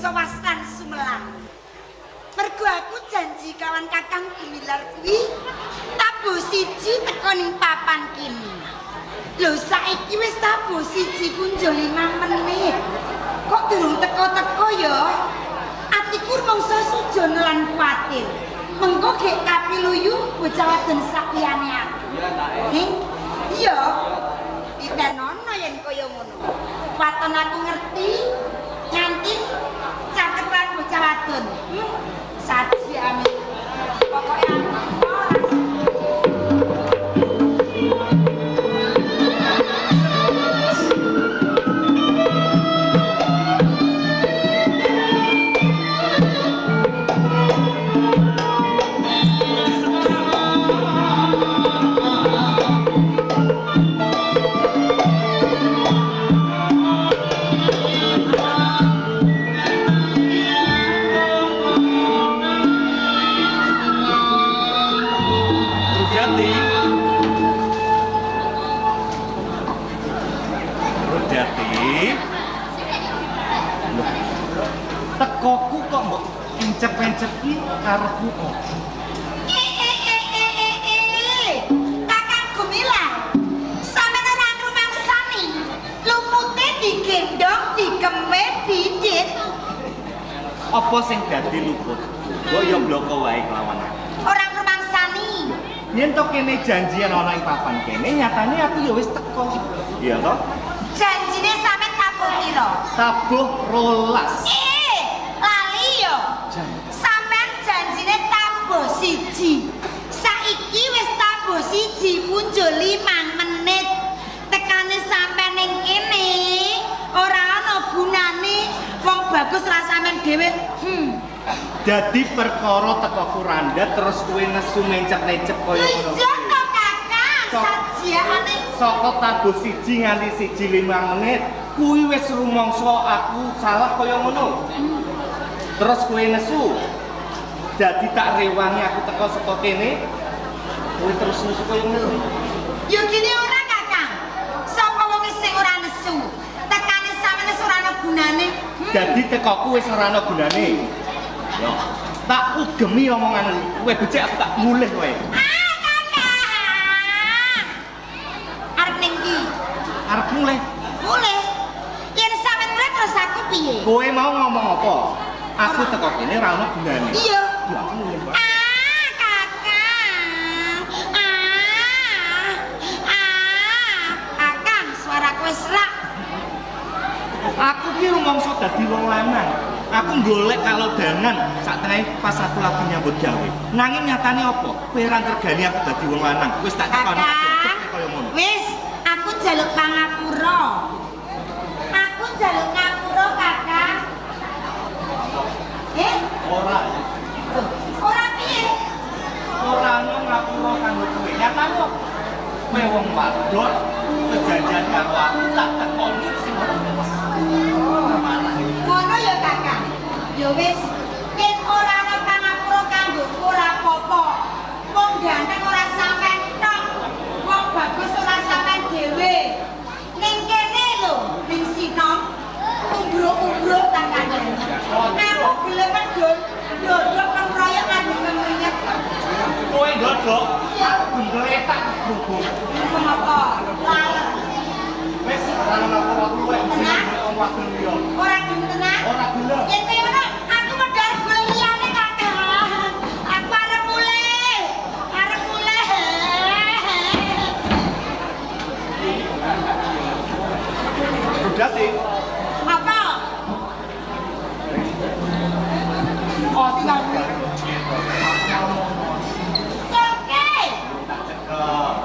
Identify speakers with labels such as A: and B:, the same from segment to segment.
A: sowas lan sumelang. Mergo aku janji kawan Kakang Gumilar kuwi tabuh siji teko ning papan kene. Lho saiki wis tabuh siji kunjul 5 menit. Kok durung teko-teko ya? Atiku rumangsa sujon lan kuwatir. Mengko gek kapiluyu bocah wadon sak liyane aku. Iya. Ditenono yen kaya ngono. Waton aku ngerti nganti cakepan bocah wadon. Saji amin. Pokoke
B: tekoku kok mbok encep-encepi karepku kok.
A: Kakang Gumilar, sampeyan ora rumangsani. Lumute digendong, dikemit, didit.
B: Apa sing dadi luput? Mbok ya bloko wae kelawan aku.
A: Ora rumangsani.
B: Yen to kene janjian ana ing papan kene, nyatane aku ya wis teko. Iya toh?
A: Janjine sampeyan tabuh pira?
B: Tabuh 12.
A: Lali yo. Sampeyan janjine tabuh siji. Saiki wis tabuh siji muncul 5 menit. Tekane sampeyan ning kene ora ana gunane wong bagus ra sampeyan dhewe.
B: Dadi perkara teko kuranda terus kowe nesu mencep-mencep kaya ngono.
A: Iya to Kakang, sajiane
B: saka tabuh siji nganti siji 5 menit kuwi wis rumangsa aku salah kaya ngono. Terus kowe nesu. Dadi tak rewangi aku teko saka kene. Kowe terus nesu kaya ngono.
A: yo gini ora Kakang. Sapa wong sing ora nesu? Tekane sampeyan ora ana gunane.
B: Dadi tekoku wis ora ana gunane. Yo, tak ugemi omongan kowe becik aku tak mulih kowe.
A: Kakang. Arep ning ndi?
B: Arep mulih.
A: Mulih. Yen sampeyan mulih terus aku piye?
B: Kowe mau ngomong apa? Aku teko kene ora ana gunane.
A: Iya.
B: Ya aku mulih.
A: Kakang. Kakang, suaraku wis serak.
B: Aku ki rumangsa dadi wong lanang. Aku golek kalodangan sak tengah pas aku lagi nyambut gawe. Nanging nyatane apa? Kowe ora ngergani aku dadi wong lanang. Wis tak tekoni kaya ngono.
A: Wis, aku njaluk pangapura. Aku njaluk ngapura, Kakang.
B: Ora.
A: Ora piye?
B: Ora ono ngapura kanggo kowe. Nyatane apa? Kowe wong wadon, kejanjian karo aku tak tekoni sing
A: Ngono ya, Kakang. Ya wis, yen ora ana pangapura kanggo ora apa-apa. Wong ganteng ora sampean tok. Wong bagus ora sampean dhewe. Ning kene lho, ning Sinom, umbruk-umbruk tak kandhani. Aku gelem medun, ndodok nang royok ngandung minyak.
B: kowe ndodok, aku gletak bubuk.
A: Kenapa? Laler.
B: Wis ora ono apa-apa kowe sing wong wadon liya.
A: Ora gelem tenan.
B: Ora gelem.
A: Yen kaya ngono, aku medal golek liyane, Kakang. Aku arep mulih. Arep mulih.
B: Rudati.
A: Apa? Oh, tinggal. Coke.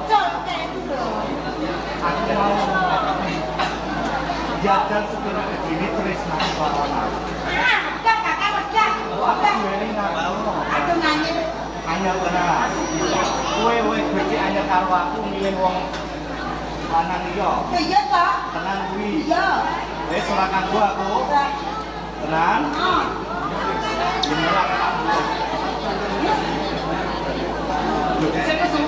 A: Coke itu dong.
B: Aku mau jajan sepira begini tresna kelawan aku.
A: Udah Kakak, udah. Udah. Aduh nangis.
B: Anyar tenan. Kowe becik anyar karo aku milih wong lanang liya.
A: Ya iya toh.
B: Tenan kuwi.
A: Iya.
B: Wis ora kanggo aku. Tenan. Beneran tak mulih. Lho, sik kesu.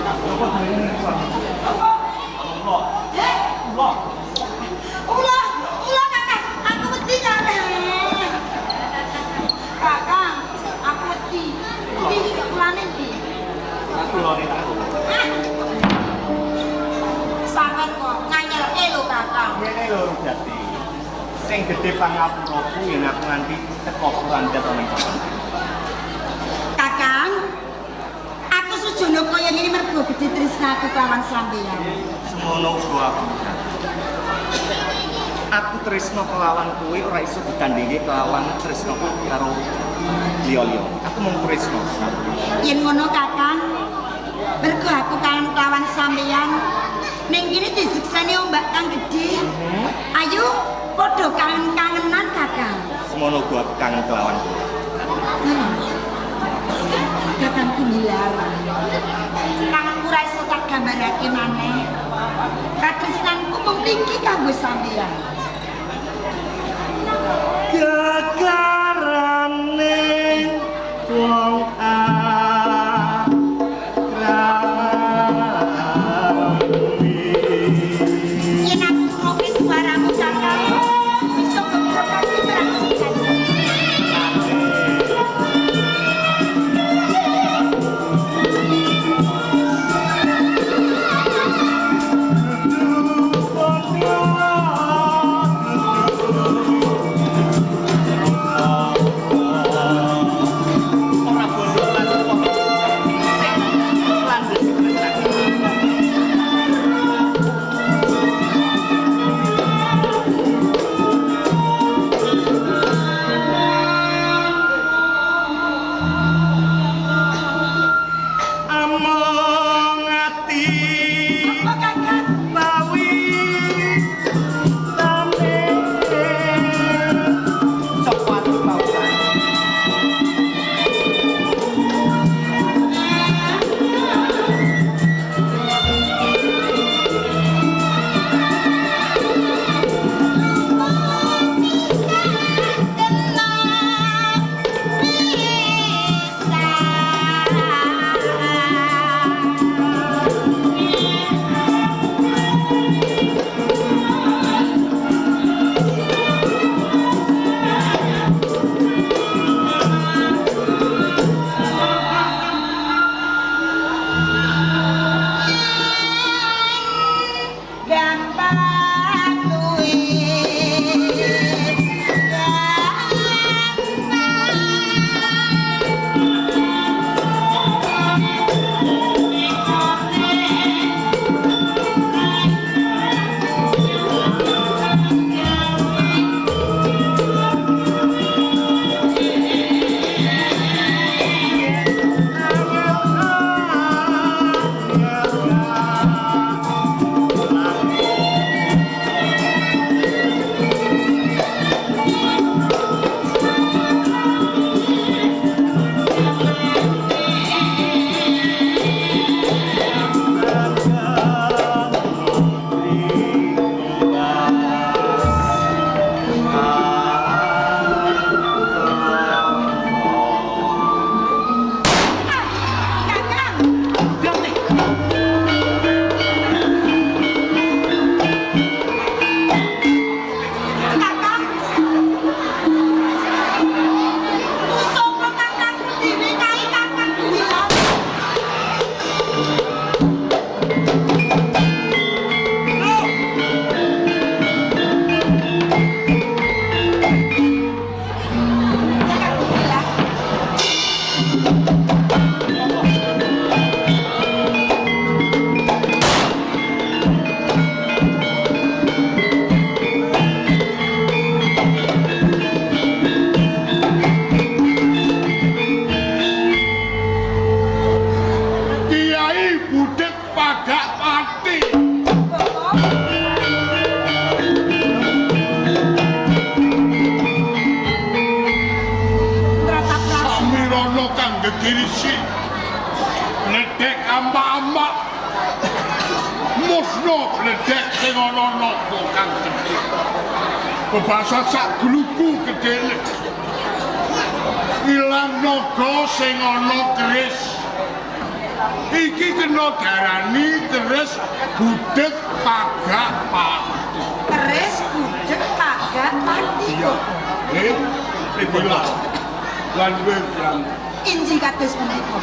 B: Apa dene iki?
A: Apa?
B: Allah.
A: Ulah. Ulah Kakak. Aku wedi ya.
B: ngapuraku yen aku nganti teko Puranda to ning Kakang.
A: Kakang, aku sujono kaya ngene mergo gedhe tresnaku kelawan sampeyan.
B: Semono uga aku. Aku tresno kelawan kowe ora iso ditandhingi kelawan tresnoku karo liya-liya. Aku mung tresno.
A: Yen ngono Kakang, mergo aku kangen kelawan sampeyan. Ning kene disiksani ombak kang gedhe. Ayo padha kangen-kangenan Kakang.
B: Semono uga aku kangen kelawan kowe.
A: Kakang Gumilar. Kangenku ora iso tak gambarake maneh. Katresnanku mung iki kanggo sampeyan.
B: Gagarane wong
A: Yen aku ngrungokne suaramu Kakang, iso keprokasi barang janji.
C: Dirisi ledek amba-amba musno ledek sing ana naga kang gedhe bebasa sak gluku gedene ilang naga sing ana keris iki kena darani keris budhek pagak pati
A: Keris budhek pagak pati kok.
C: Bilang lan webrang
A: Injing kados punika.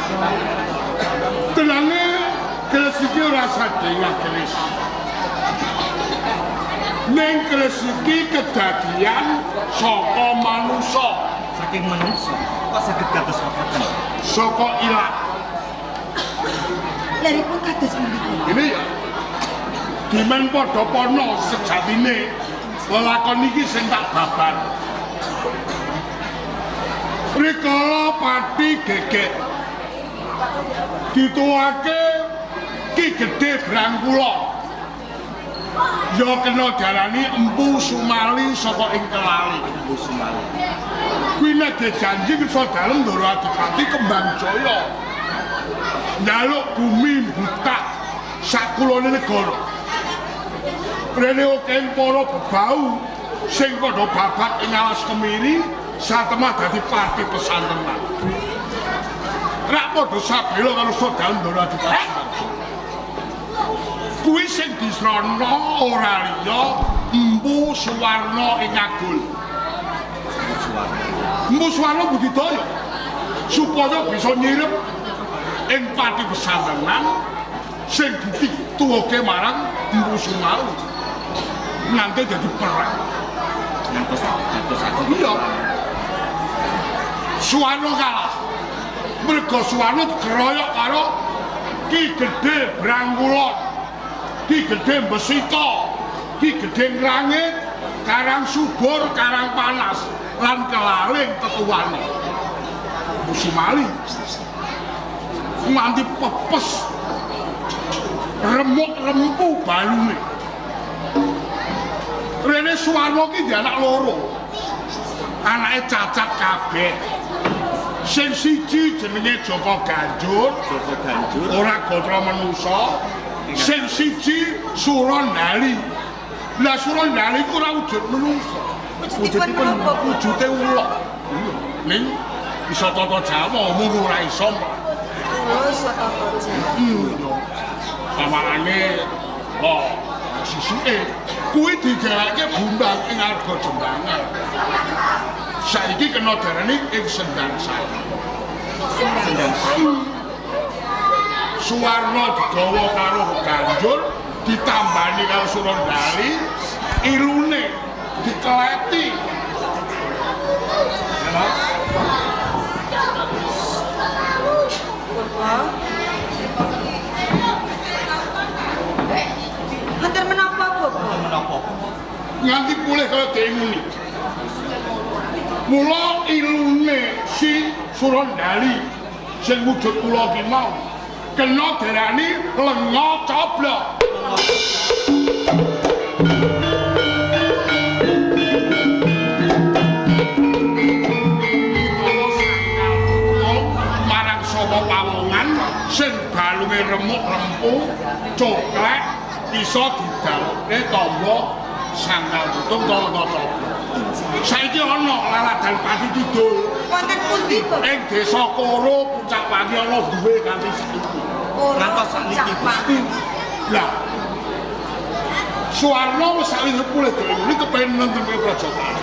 C: tenane keris iki ora sadaya keris ning keris iki kedadian saka manusa.
B: Saking manusa kok saged kados mekaten?
C: Saka ilat.
A: Laripun kados pundi?
C: Ini ya. Dimen padha pono sejatine lelakon iki sing tak babar. Rikala Pati Gegek dituwake Ki Gedhe Brangkula. Ya kena diarani Empu Sumali saka ing Kelali.
B: Empu Sumali.
C: Kuwi nek dijanji bisa dalem Ndara Adipati Kembangjaya. Njaluk bumi buta sak kulone negara. Rene oken para bebau sing padha babat ing alas kemiri satemah dadi pati pesantrenan. Rak padha sabela karo Sadalem Ndara Adipati. Kuwi sing disrana ora liya Empu Suwarna ing Agul. Empu Suwarna budidaya supaya bisa nyirep ing pati pesantrenan sing dituwuke marang Empu Sumali nganti dadi perang.
B: Ngantos aku.
C: Iya. Suwarna kalah. Merga Suwarna dikeroyok karo Ki Gedhe Brangkula. Ki Gedhe Besika, Ki Gedhe Ngrangit, Karang Subur, Karang Panas, lan Kelaling tetuwane. Empu Sumali nganti pepes remuk rempu balune. Rene Suwarna ki dia anak loro. Anake cacat kabeh. Sing siji jenenge Joko Ganjur, ora gatra manusa. Sing siji Surandali. Lah Surandali ku ora wujud manusa.
A: Wujudipun menapa?
C: Wujude ula. Ning bisa tata Jawa mung ora iso.
A: Oh, iso tata Jawa.
C: Pamakane kok sisuke kuwi digarake bumbang ing arga jembangan. Saiki kena darani ing Sendang Sayu.
B: Sendang Sayu.
C: Suwarna digawa karo Ganjur ditambani karo Surandali, ilune dikeleti.
A: Wonten menapa, Bapak?
B: Menapa?
C: Nganti pulih kaya diinguni. Mula ilune si Surandali sing wujud kula ki mau kena darani lenga coblok. Marang sapa pawongan sing balunge remuk-rempu coklek iso didaloke tamba sangkal butung tanda coblok. Saiki ana laladan Pati Kidul.
A: Wonten pundi, Bapak?
C: Ing desa Koro Puncak Pati ana duwe kanthi saiki.
B: Ngantos sakniki.
C: Lah. Suwarna wis sawise pulih dhewe kepengin nonton Prajopan.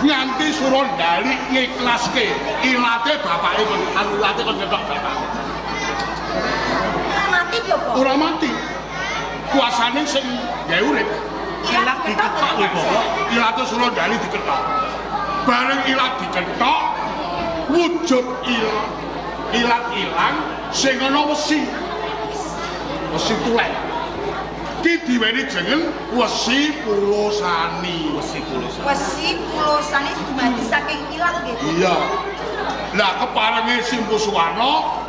C: Nganti Surandali ngiklaske ilate bapake kon ilate kon nyetok bapake.
A: Mati, Bapak?
C: Ora mati. Kuasane sing gawe urip.
B: Ilat diketok lho, Bapak.
C: Ilate Surandali diketok. Bareng ilat diketok, wujud ilat ilang sing ana wesi. Wesi tulek. Ki diweni jeneng Wesi Pulosani.
B: Wesi Pulosani.
A: Wesi Pulosani dumadi saking ilat nggih.
C: Iya. Lah keparenge Empu Suwarna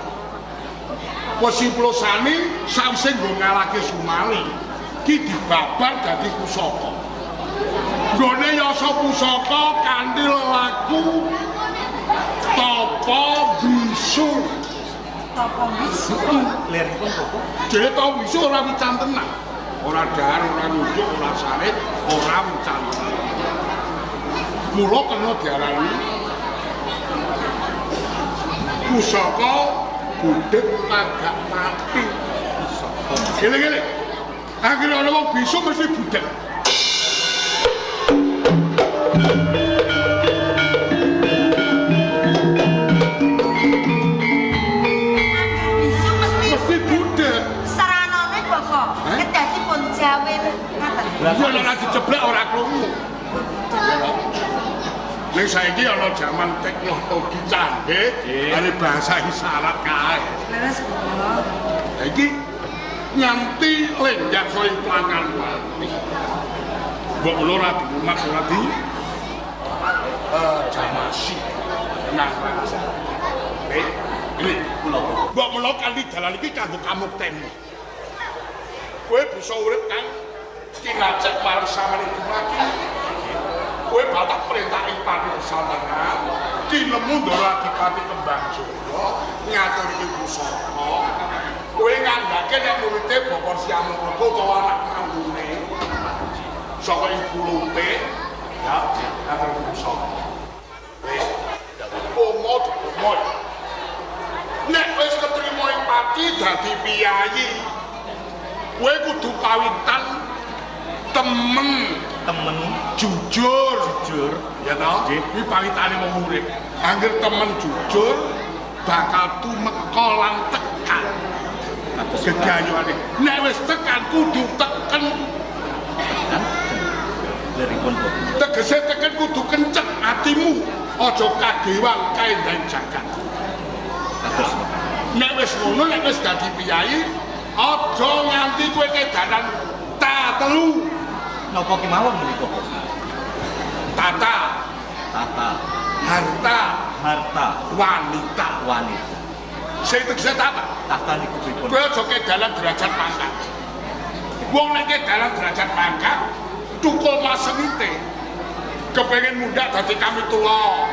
C: Wesi Pulosani sawise nggo ngalahke Sumali. Ki dibabar dadi pusaka. Nggone yasa pusaka kanthi lelaku Tapa Bisu.
A: Tapa Bisu.
B: Liripun Bapak.
C: Dene Tapa Bisu ora wican tenan. Ora dahar, ora nunjuk, ora sarit, ora wican. Mula kena diarani pusaka budheg agak mati. Eling-eling. Akhire ana wong bisu mesti budheg. Iya nek diceblek ora krungu. Ning saiki ana jaman teknologi canggih, are bahasa isyarat kae.
A: Leres, Bapak.
C: Saiki nganti lenjak soing pelanggan mati. Mbok kula ora diumat ora di jamasi. Nah, ini kula. Mbok menawa kanthi dalan iki kanggo kamuktene. Kowe bisa urip kan kinacek marang sampeyan lagi. Kowe bakal perintah ing pati pesantren, kinemu Ndara Adipati Kembangjaya ngatur iki pusaka. Kowe ngandhake nek muridé Bokor Siamurga utawa anak manggune. Saka ing kulupe ya ngatur pusaka. Omot. Nek wis ketrima ing pati dadi piyayi, kowe kudu kawitan temen jujur ya toh kuwi pawitane wong urip angger temen jujur bakal tumeka lan tekan gegayuane nek wis tekan kudu teken leripun tegese teken kudu kenceng atimu aja kagewang kaendang jagat nek wis ngono nek wis dadi piyayi aja nganti kowe kedanan ta telu
B: napa kemawon menika?
C: Tata, harta, wanita. Sing tegese tata.
B: Tata niku pripun?
C: Kowe aja kedalan derajat pangkat. Wong nek kedalan derajat pangkat, tukul masengite. Kepengin mundak dadi kami tuwa.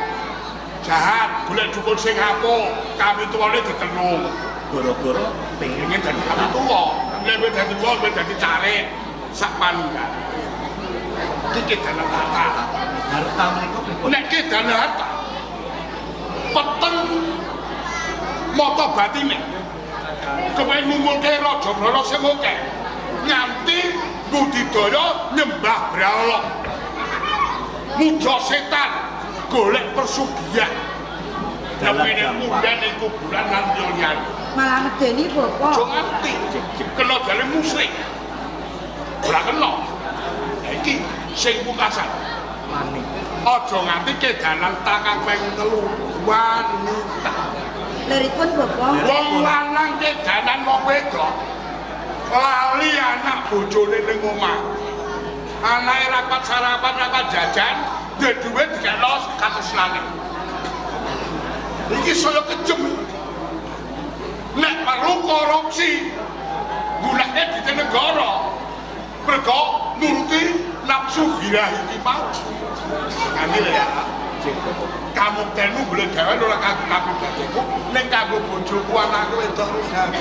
C: Jahat, golek dukun sing apik, kami tuwane ditenung.
B: Gara-gara pengen
C: dadi kami tuwa. Nek dadi tuwa, dadi carik sak panunggal. Iki dalan harta menika pripun? Nek dalan harta peteng mata batine kepen ngumpulke raja brana sing akeh nganti budidaya nyembah brahala muja setan golek persugihan kepene mundhan ing kuburan lan liyan
A: Malah ngedeni, Bapak.
C: aja nganti kena dalem musyrik ora kena iki sing pungkasan manik aja nganti kedanan takang ping 3 wanita
A: Leripun, Bapak.
C: wong lanang kedanan wong wedok lali anak bojone ning omah anake rapat sarapan rapat jajan duwe dhuwit dikekno katresnane iki saya kejem nek perlu korupsi gunake di negara mergo nuruti nafsu birahi iki mau. Ambil ya. Kamu tenu boleh gawe ora kanggo kabeh bagiku, ning kanggo bojoku anakku wedok gawe.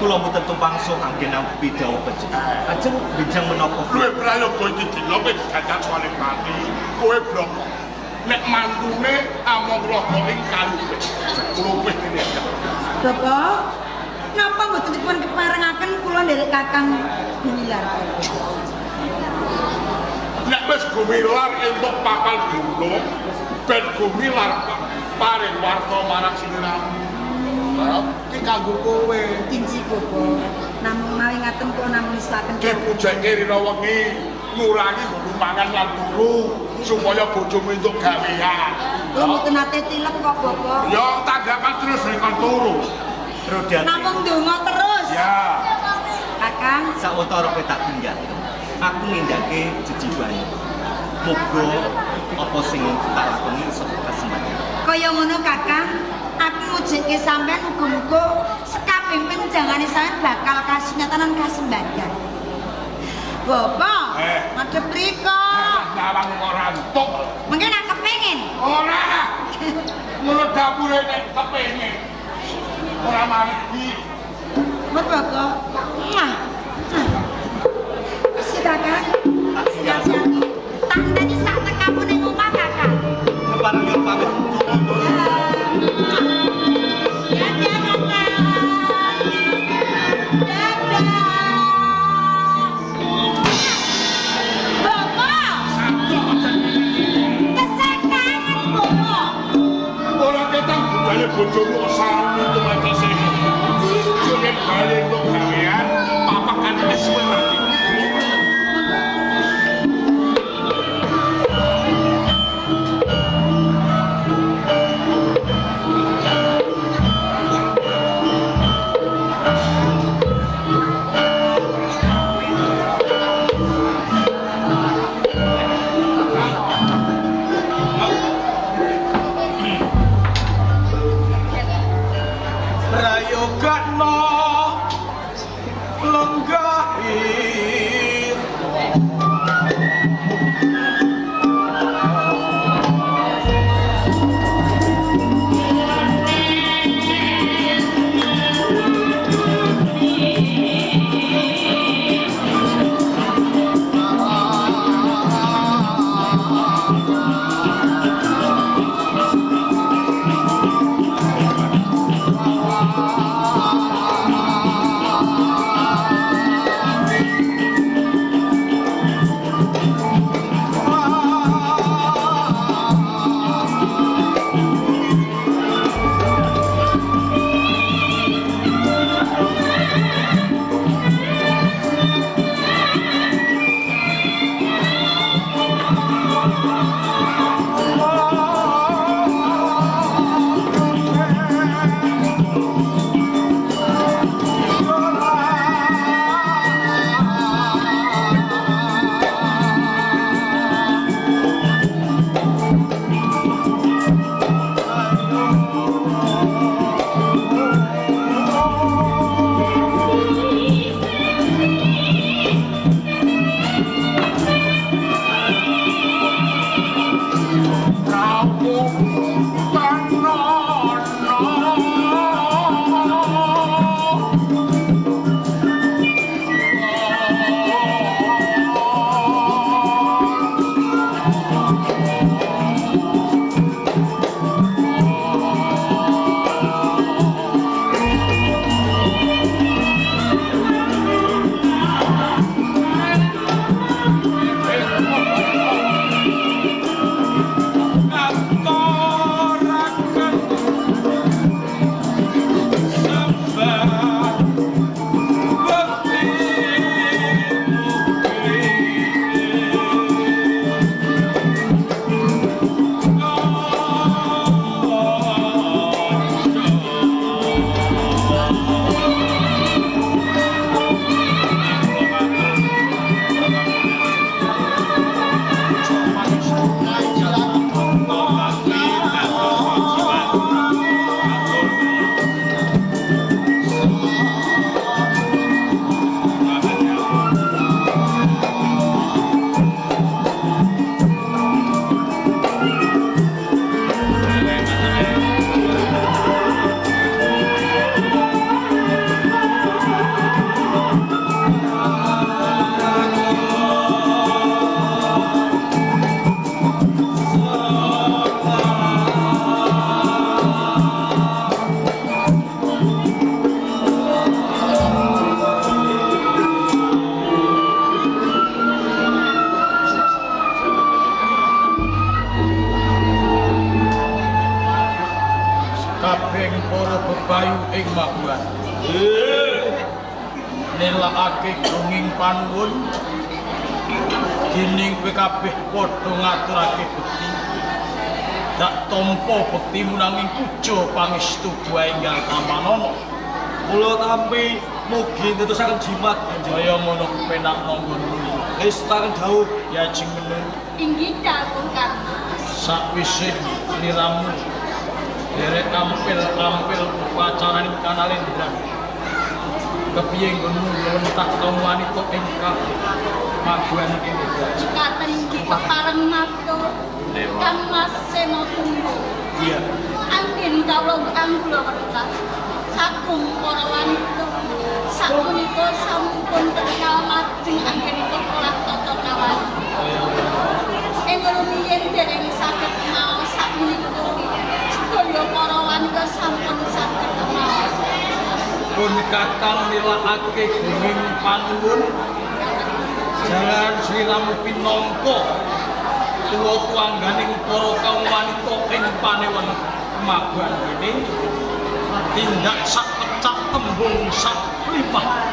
B: Kula mboten tumpangso kangge nampi dawuh panjenengan. Ajeng bijang menapa?
C: Luwe prayoga iki dina wis dadak soal mati, kowe blokok. Nek mantune among raga ing kaluwe. Kuluwe kene.
A: Bapak, napa mboten dipun keparengaken kula nderek Kakang Gumilar?
C: Nek wis Gumilar entuk papan gunung, ben Gumilar paring warta marang siniramu. Iki kanggo kowe.
A: Inji Bapak, namung mawi ngaten kula namung nisaken
C: Dipujake rina wengi ngurangi gulu mangan lan turu supaya bojomu entuk gawean.
A: Kula mboten nate tilep kok Bapak.
C: Ya tanggapan terus nek turu.
B: Rodati.
A: Namung ndonga terus.
C: Ya.
A: Kakang,
B: Sawetara kowe tak tinggal. Aku nindake jejibane. Muga apa sing tak lakoni saka kasembahan.
A: kaya ngono Kakang, aku mujudke sampean muga-muga sekabeh penjangane sampean bakal kasunyatan kasembadan. Bapak, madhep mriko.
C: Nawang ora entuk.
A: Mungkin aku kepengin.
C: Ora. Mulut dapure nek kepengin. Ora margi.
A: Mas Bapak. Si Kakang. Siap-siap. Tandani sak tekamu ning omah Kakang.
B: Kepareng yo pamit.
A: Dadah Kakang. Dadah. Bapak. Kesekangan Bapak.
C: Ora ketang budale bojomu sami teman-teman. Jeneng bali kok gawean, papa kan wis suwe mati.
D: ing Maguan. Nelakake gunging panuwun dening kowe kabeh padha ngaturake bekti. Dak tampa bektimu nanging puja pangestu Buaenggal Kamanana.
E: Kula tampi mugi ngetusaken jimat
D: Jaya ngono kepenak nanggonmu.
E: wis taken dawuh
D: Ya jing menun.
A: Inggih dawuh Kang.
D: Sakwise liramu derek ampil upacaraning Kanalendra. Kepiye nggonmu lentak kaum wanita ingkang Maguan kene.
A: Katen inggih kepareng matur Kang Mas Senotunggal.
D: Iya.
A: Anggen kawula anggula weruh. Sakum para wanita sapunika sampun terkenal lajeng anggenipun olah tata kawan. Ing rumiyin dereng saged maos sapunika sedaya para wanita sampun saged maos.
D: Pun kakang nilakake gunging panuwun jalan sliramu pinangka tuwa-tuwangganing para kaum wanita ing panewen Maguan kene tindak sak pecah tembung sak limah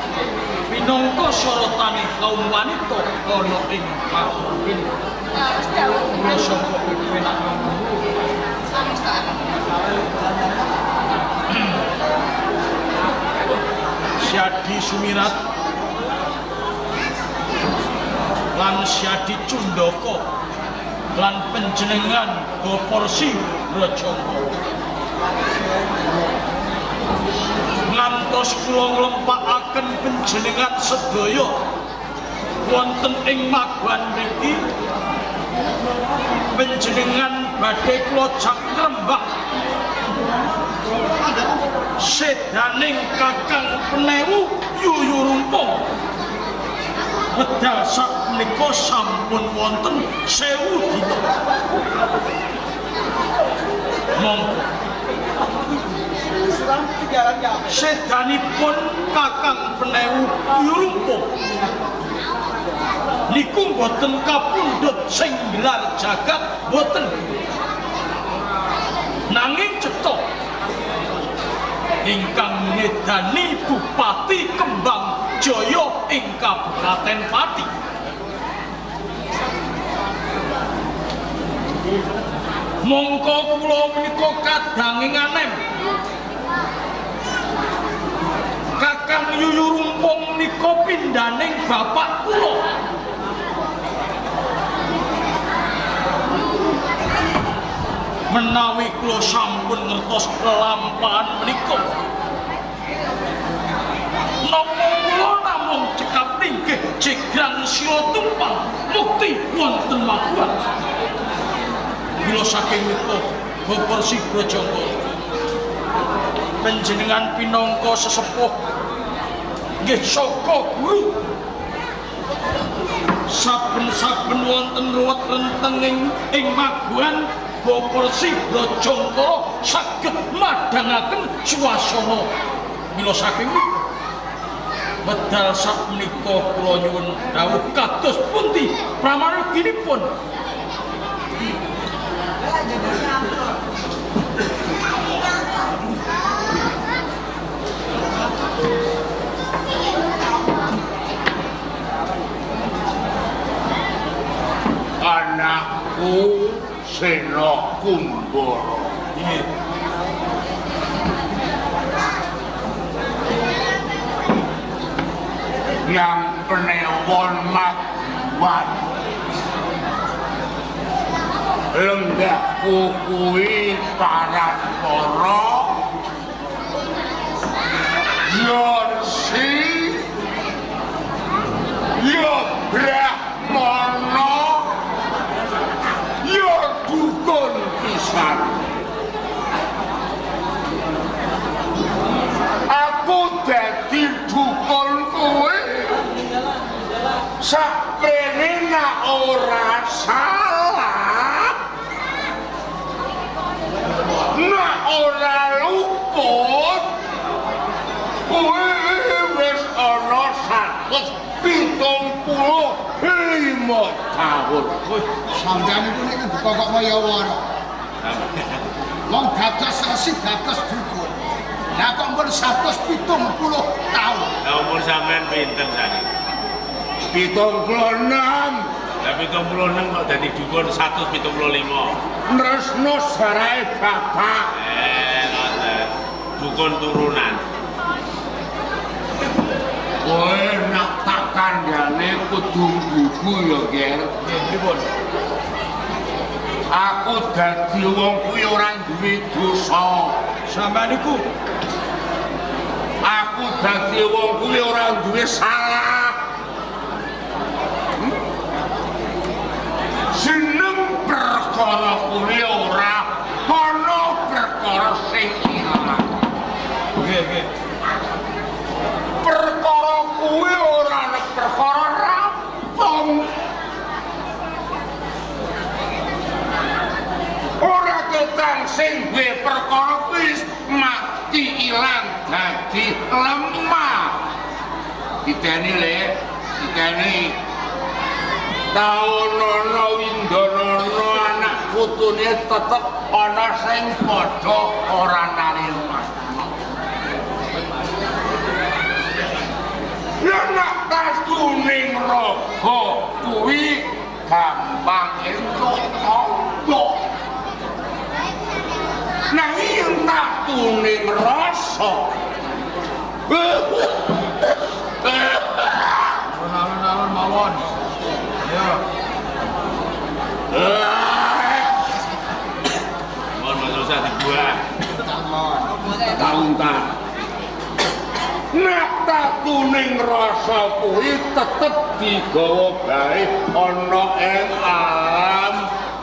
D: pinangka sorotane kaum wanita ana ing Maguan kene.
A: Wis dawuh
D: Kula sapa penak Syadi Sumirat lan Syadi Cundaka lan panjenengan Goporsi Brajangga ngantos kula nglempakaken panjenengan sedaya wonten ing Maguan niki panjenengan badhe kula jagrembak sedaning Kakang Penewu Yuyurumpung wedal sakmenika sampun wonten 1000 dina monggo sedanipun Kakang Penewu Yuyurumpung niku boten kapundhut sing gelar jagat boten nanging cetha ingkang ngedani Bupati Kembang Jaya ing Kabupaten Pati. Mongko kula menika kadanging anem Kakang Yuyurumpung nika pindhaning bapak kula. Menawi kula sampun ngertos lelampahan menika napa kula namung cekap linggih jegrang sila tumpang mukti wonten Maguan. Mila saking menika Goporsi Brajangga panjenengan pinangka sesepuh nggih saka guru saben-saben wonten ruwet rentenging ing Maguan Goporsi Brajangga saged madhangaken swasana. Mila saking wedal sakmenika kula nyuwun dawuh kados pundi pramarginipun.
C: anakku Sena Kumbara.
D: Nggih.
C: Yang penewon Maguan lenggahku kuwi Paraspara Yorsi ya Brahmana ya dukun pisan. Aku dadi dukun kuwi sakprene nek ora salah, nek ora luput, kuwi wis ana 175 tahun.
F: Sampeyan iku nek dikokok kaya wara. Wong dados resik dados dukun. Lah kok pun 170 tahun.
G: Lah umur sampean pinten saiki?
C: 76.
G: Lah 76 kok dadi dukun 175.
C: Tresno sarae bapak.
G: Ngoten. Dukun turunan.
C: Kowe nak tak kandhane kudu buku ya, Ger.
D: Nggih, pripun?
C: Aku dadi wong kuwi ora duwe dosa.
D: Sampeyan niku
C: Aku dadi wong kuwi ora duwe salah. Seneng perkara kuwi ora ana perkara sing ilang.
D: nggih nggih.
C: Perkara kuwi ora ana perkara rampung. Ora ketang sing duwe perkara kuwi mati ilang dadi lemah. Diteni le, diteni. Taunana Windanana anak putune tetep ana sing padha ora narima. Yen nak tastuning raga kuwi gampang entuk apa. Nanging tastuning rasa
D: Alun-alun mawon. Ya.
G: Mohon matur usah dibuang.
C: taun-taun. Nek tatuning rasa kuwi tetep digawa bae ana ing alam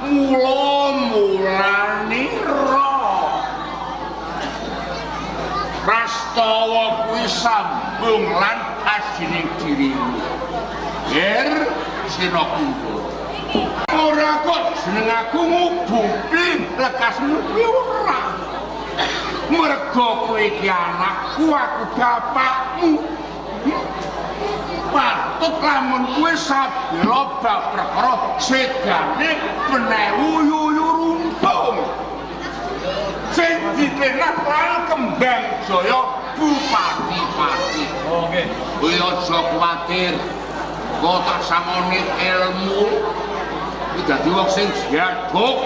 C: mula-mulanira. Prastawa kuwi sambung lan asining dirimu. Ger Sinakumbara. Ora kok jeneng aku ngubupi lekasmu kuwi ora. Mergo kowe iki anakku, aku bapakmu. Patut lamun kowe sabila bab perkara segane penewu yuyu runtung. Sing ditenah lan Kembang Jaya Bupati-pati.
D: Oh nggih.
C: Kowe aja kuwatir. Kok tak samoni ilmu. Kuwi dadi wong sing jaduk.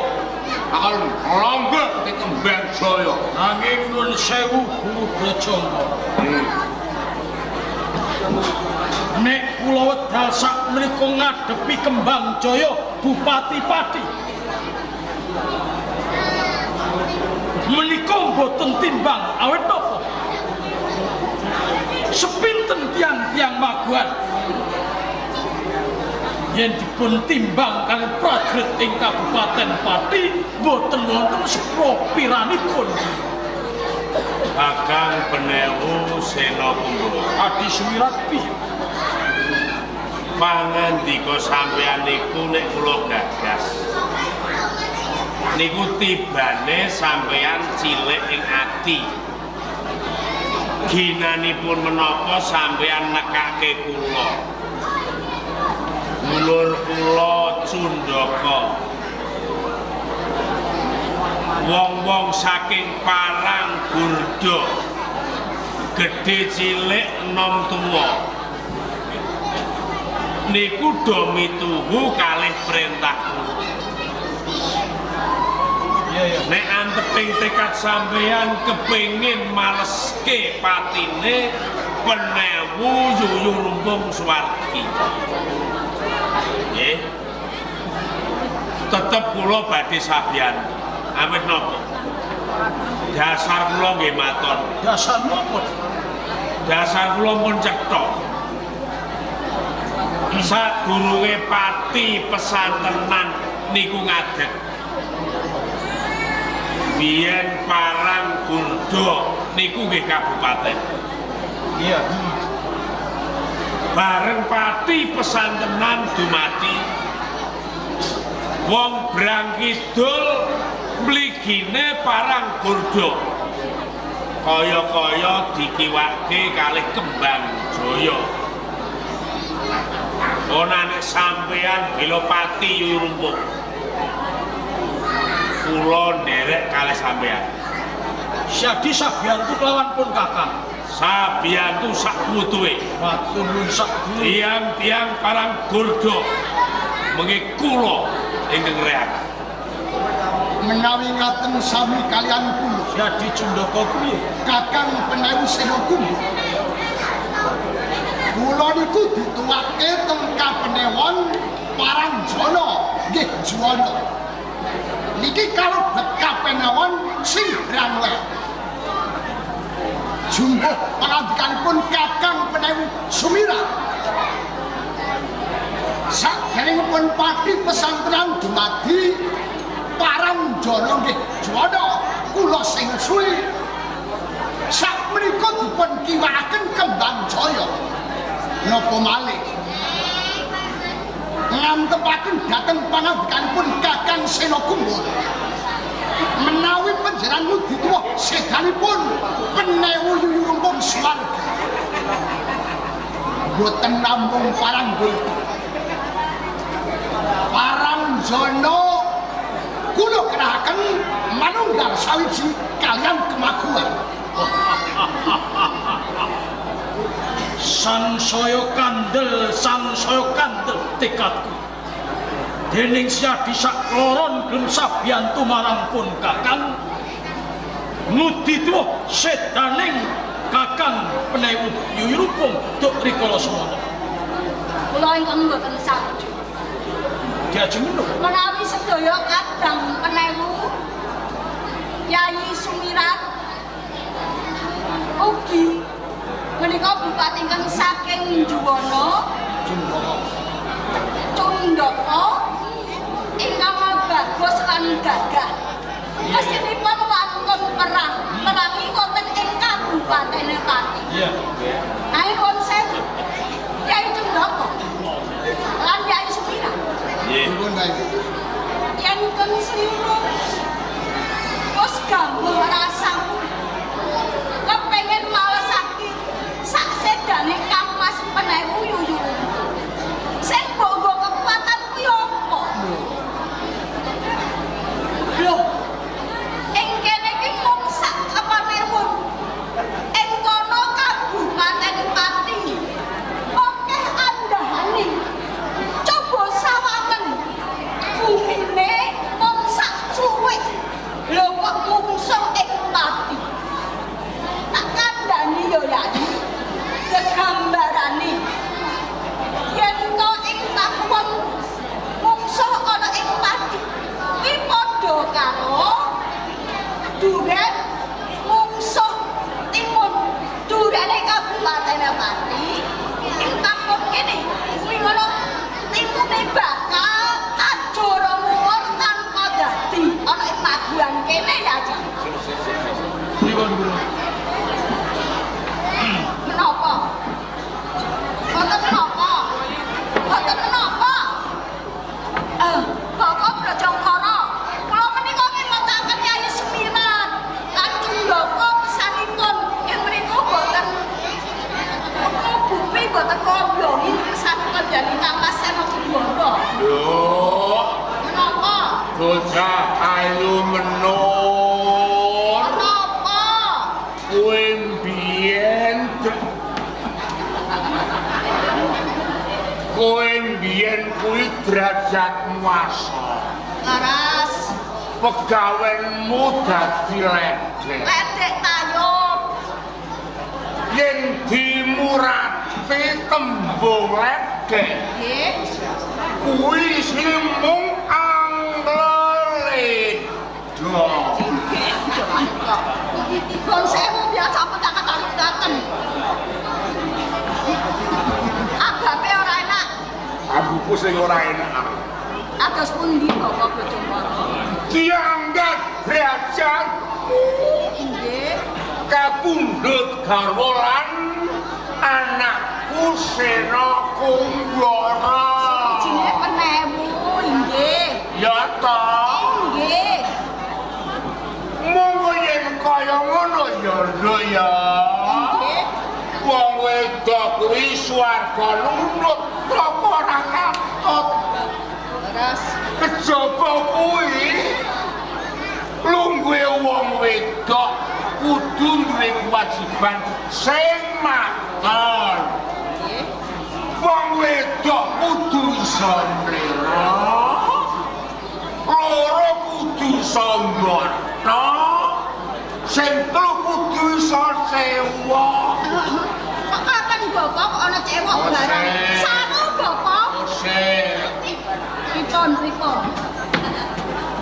C: Akal longgok di Kembang Jaya.
D: Nanging nuwun sewu Guru Brajanga. Nek kula wedal sakmenika ngadepi Kembang Jaya Bupati-pati. Menika mboten timbang awit napa? Sepinten tiang-tiang maguan yen dipun timbang kaliyan prajurit ing Kabupaten Pati boten wonten sepropiranipun.
G: Kakang Penewu Sinakumbara.
D: Adi Sumirat piye?
G: Pangandika sampeyan niku nek kula gagas. Niku tibane sampeyan cilik ing ati. Ginanipun menapa sampeyan nekake kula. Mulur kula Cundaka. Wong-wong saking Parang Burda. Gedhe cilik enom tuwa. Niku do mituhu kalih perintah kula.
D: Iya.
G: Nek anteping tekad sampeyan kepengin maleske patine Penewu yuyu rumpung swargi. Nggih. tetep kula badhe sabiyan. Amin napa? Dasar kula nggih matur.
D: Dasar napa?
G: Dasar kula pun cetha. Sadurunge pati pesantenan niku ngadeg. Biyen Parang Gurdo niku nggih kabupaten.
D: Iya.
G: Bareng pati pesantenan dumadi wong Brang Kidul mligine Parang Gurdo kaya-kaya dikiwake kalih Kembang Jaya. Ana nek sampeyan bela pati Yuyurumpung kula nderek kalih sampeyan.
D: Jadi sabiyantu kelawan pun kakang.
G: Sabiyantu sak putuhe.
D: Matur nuwun sak
G: Tiang-tiang Parang Gurdo mengki kula ingkang reakan.
F: Menawi ngaten sami kalian kula.
D: Jadi Cundaka kuwi
F: Kakang Penewu Senokumbo. Kula niku dituwake teng Kapenewon Parangjana nggih Juwana. Niki kalebet Kapenewon sing Brangwe. Jumbuh pangandikanipun Kakang Penewu Sumirat. Saderengipun pati pesantren dumadi Parangjana nggih Juwana kula sing suwi. Sakmenika dipun kiwakaken Kembang Jaya. Napa malih ngantepaken dhateng pangandikanipun Kakang Senokumbo. Menawi panjenengan dituwuh sedanipun Penewu Yuyurumpung swarga. Boten namung Paranggurdo. Parangjana kula kerahaken manunggal sawiji kalian kemaguan.
D: sansaya kandel tekadku. Dening siadi sak loron gelem sabiyantu marang pun kakang. Ngudi tuh sedaning Kakang Penewu Yuyurumpung duk rikala semana.
H: Kula ingkang mboten saju.
D: Diajeng menung.
H: Menawi sedaya Kadang Penewu Yayi Sumirat ugi menika bupati ingkang saking Juwana Cundaka ingkang bagus lan gagah. Mesinipun wantun perang merangi wonten ing Kabupaten Pati.
D: Iya.
H: Nanging konsen Yayi Cundaka lan Yayi Sumirat.
F: Dipun bae.
H: Yen kensliru wis gambuh rasaku kepengin mawasake sak sedane Kangmas Penewu Yuyurumpung. Sing mbok kekuatan kuwi apa? Lho, ing kene iki mung sak kapanewon. Ing kono Kabupaten Pati. Akeh andahane. Coba sawangen. Bumine mung sak cuwik. Lho kok mungsuh ing Pati. Tak kandhani yo Yayi. Kegambarane. Yen to ing Pakuwon mungsuh ana ing Pati. Kuwi padha karo duren mungsuh timun durene Kabupaten Pati. Ing kampung kene kuwi ngono timune bakal ajara muwur tanpa dadi ana ing paguan kene ya Ji.
D: Pripun Guru?
H: Menapa? Boten menapa? Boten menapa? Bapak Brajangkara, kula menika ngimataken Yayi Sumirat lan Cundaka pesanipun ing mriku boten ngubupi boten ngombyongi pirsani kandhani Kangmas Senokumbo.
G: Lho,
H: Menapa?
G: bocah ayu menur.
H: Menapa?
G: Kowe mbiyen kuwi derajatmu asal.
H: Laras,
G: Pegawenmu dadi ledek.
H: ledek tayub.
G: Yen dimurati tembung ledek
H: Nggih.
G: kuwi sing mung
H: Gon sewu biasa petak-petakan. Agape ora enak.
C: Aguku sing ora enak.
H: Ados pundi Bapak Bojongkoro?
C: Diangkat derajat
H: Inggih.
C: kapundhut garwa lan anakku Sena Kunggara.
H: Jenenge Penewu, inggih.
C: Ya ta.
H: Inggih.
C: Monggo yen kaya ngono ya lho ya.
H: Inggih.
C: Wong wedok kuwi swarga nurut apa ora katut.
H: Terus
C: Kejaba kuwi lungguhe wong wedok kudu duwe kewajiban sing matur.
H: nggih.
C: Wong wedok kudu iso mlera. Loro kudu iso mboto. Sing telu kudu iso sewa.
H: Kok kapan Bapak kok ana cewek barang? Sanu Bapak. Pripun?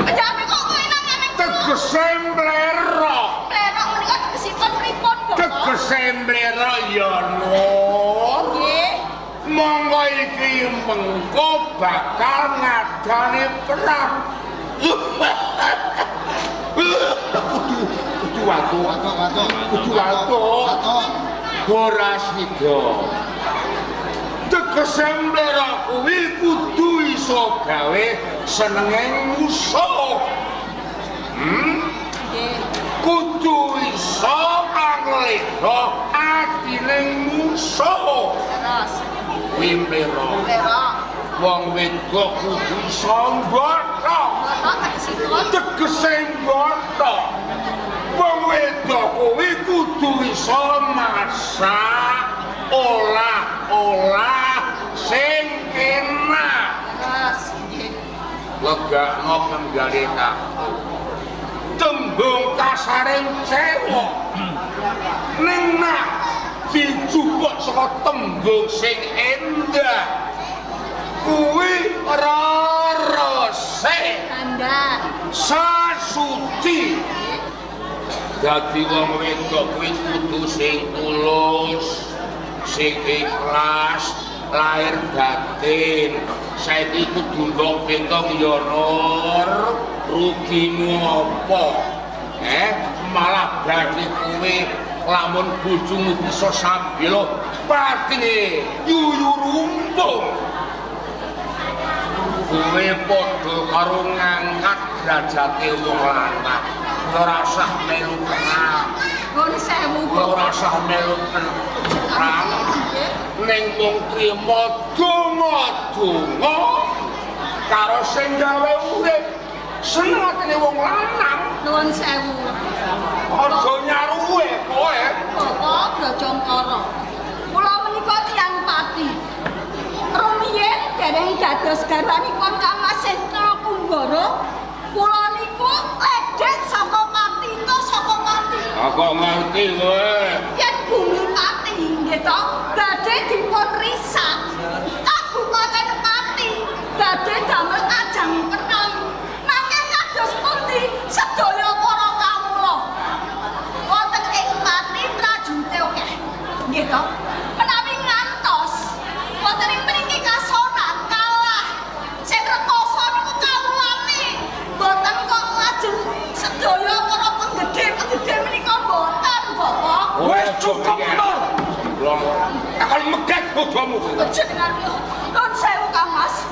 H: Penjame kok ngene-ngene.
C: Tegese mlera.
H: Plerok menika tegesipun pripun Bapak?
C: Tegese mlera ya Nur.
H: Nggih.
C: Monggo iki mengko bakal ngadani perang. Kudu watuk. Kudu watuk. Ora sida. Tegese mlera kuwi kudu iso gawe senenge musuh.
H: Nggih.
C: Kudu iso ngleda atine musuh.
H: Terus
C: Kuwi mlera.
H: plerok.
C: Wong wedok kudu iso mboto.
H: Bapak tegesipun
C: Tegese mboto. Wong wedok kuwi kudu iso masak, olah sing enak.
H: terus nggih.
C: Legakno penggale aku. Tembung kasaring cewek. Ning nak dijupuk saka tembung sing endah. Kuwi rarese
H: Tanda.
C: sasuci. Dadi wong wedok kuwi kudu sing tulus, sing ikhlas, lahir batin. Saiki kudu ndok petong ya Nur, rugimu apa? Malah dadi kowe lamun bojomu bisa sambil patine yuyu rumpung. Kowe padha karo ngangkat derajate wong lanang. Ora usah melu perang.
H: Gon sewu
C: Ora usah melu perang.
H: Nggih.
C: Ning mung trima donga-donga karo sing gawe urip seneng atine wong lanang.
H: Nuwun sewu.
C: Aja nyaruwe kowe.
H: Bapak Bojongkoro. Kula menika tiyang pati. Rumiyin dereng dados garwanipun Kang Sena Kunggara, kula niku ledhet saka pati to saka pati.
C: Aku ngerti kowe.
H: Yen bumi pati nggih to, badhe dipun risak. Kabupaten Pati badhe damel ajang perang. Mangke kados pundi sedaya para kawula. Wonten ing Pati prajurite akeh. Nggih to? Menawi ngantos wonten ing mriki kasonan kalah. Sing rekoso niku kawulane. Boten kok lajeng sedaya para penggedhe menika boten, Bapak.
C: Wes cukup Nur. Long akan megat bojomu.
H: Jenengan nuwun sewu Kang Mas.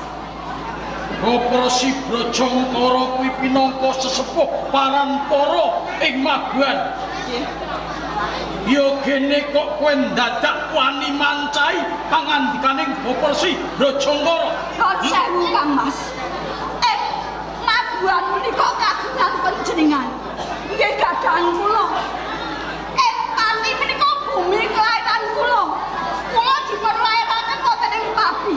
D: Operasi Bojongkoro kuwi pinangka sesepuh parantara ing Maguan. Ya gene kok kowe ndadak wani mancai pangandikaning Operasi Bojongkoro.
H: Nuwun sewu Kang Mas. Maguan menika kagungan panjenengan. Nggih gadahan kula. Pati menika bumi kelahiran kula. Kula dipunlairaken wonten ing Pati.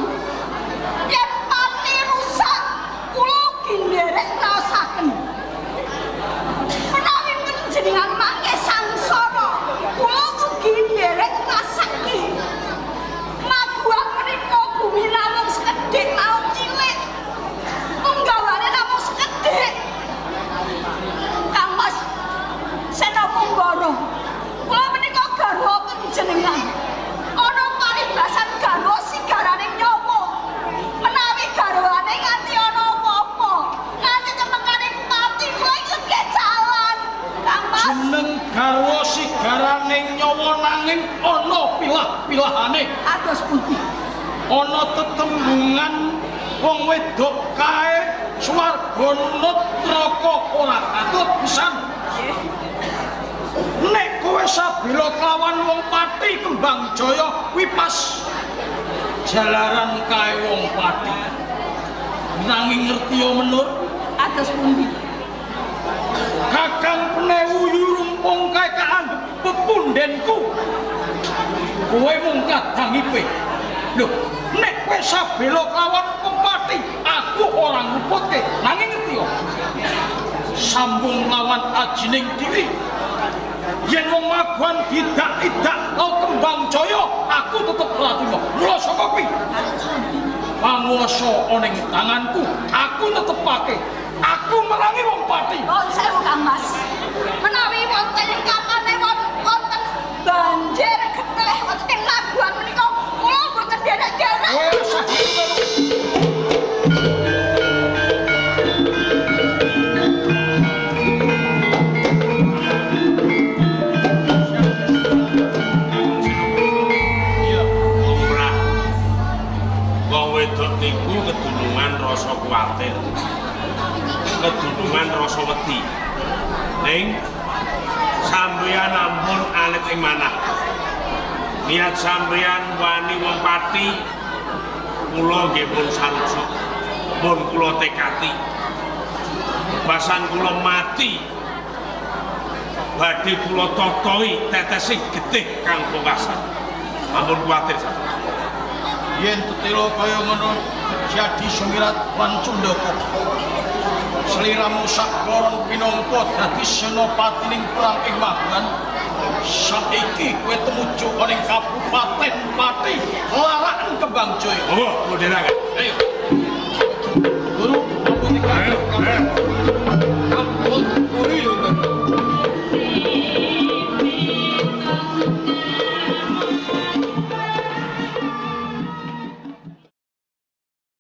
H: Yen Pati rusak, kula ugi nderek raosaken. Menawi panjenengan mangke sangsara, kula ugi nderek rasake. Maguan menika bumi namung sekedhik mau cilik. Penggawane namung sekedhik.
D: nanging ana pilah-pilahane.
H: Ados pundi?
D: Ana tetembungan wong wedok kae swarga nut neraka ora katut pisan. Nek kowe sabila kelawan wong pati Kembang Jaya kuwi pas jalaran kae wong pati. Nanging ngerti yo menur
H: Ados pundi?
D: Kakang Penewuyu rumpung kae kaanggep pepundenku. Kowe mung kadang ipe. Lho, nek kowe sabela kelawan wong pati, aku ora nguputke. Nanging ngerti yo. Sambung lawan ajining diri. Yen wong maguan didak-idak karo Kembang Jaya, aku tetep ora trima. Mula saka kuwi panguwasa ana ing tanganku, aku netepake. Aku merangi wong pati.
H: Oh, sewu Kang Mas. Menawi wonten ing kapane wonten banjir getih wonten ing labuhan menika, kula boten derek-derek.
G: Wedok niku kedunungan rasa kuwatir, kedunungan rasa wedi. Ning sampeyan ampun alit ing manah. Niat sampeyan wani wong pati, kula nggih pun sarujuk, pun kula tekati. Basan kula mati, badhe kula totohi tetes sing getih kang pungkasan. Ampun kuwatir sampeyan.
D: Yen tetelo kaya ngono jadi sumirat lan Cundaka. Sliramu sakloron pinangka dadi senopatining perang ing Magelang. Saiki kowe tumuju ana ing Kabupaten Pati, Laraken Kembang Jaya.
G: Oh, kula dherek.
D: Ayo. Guru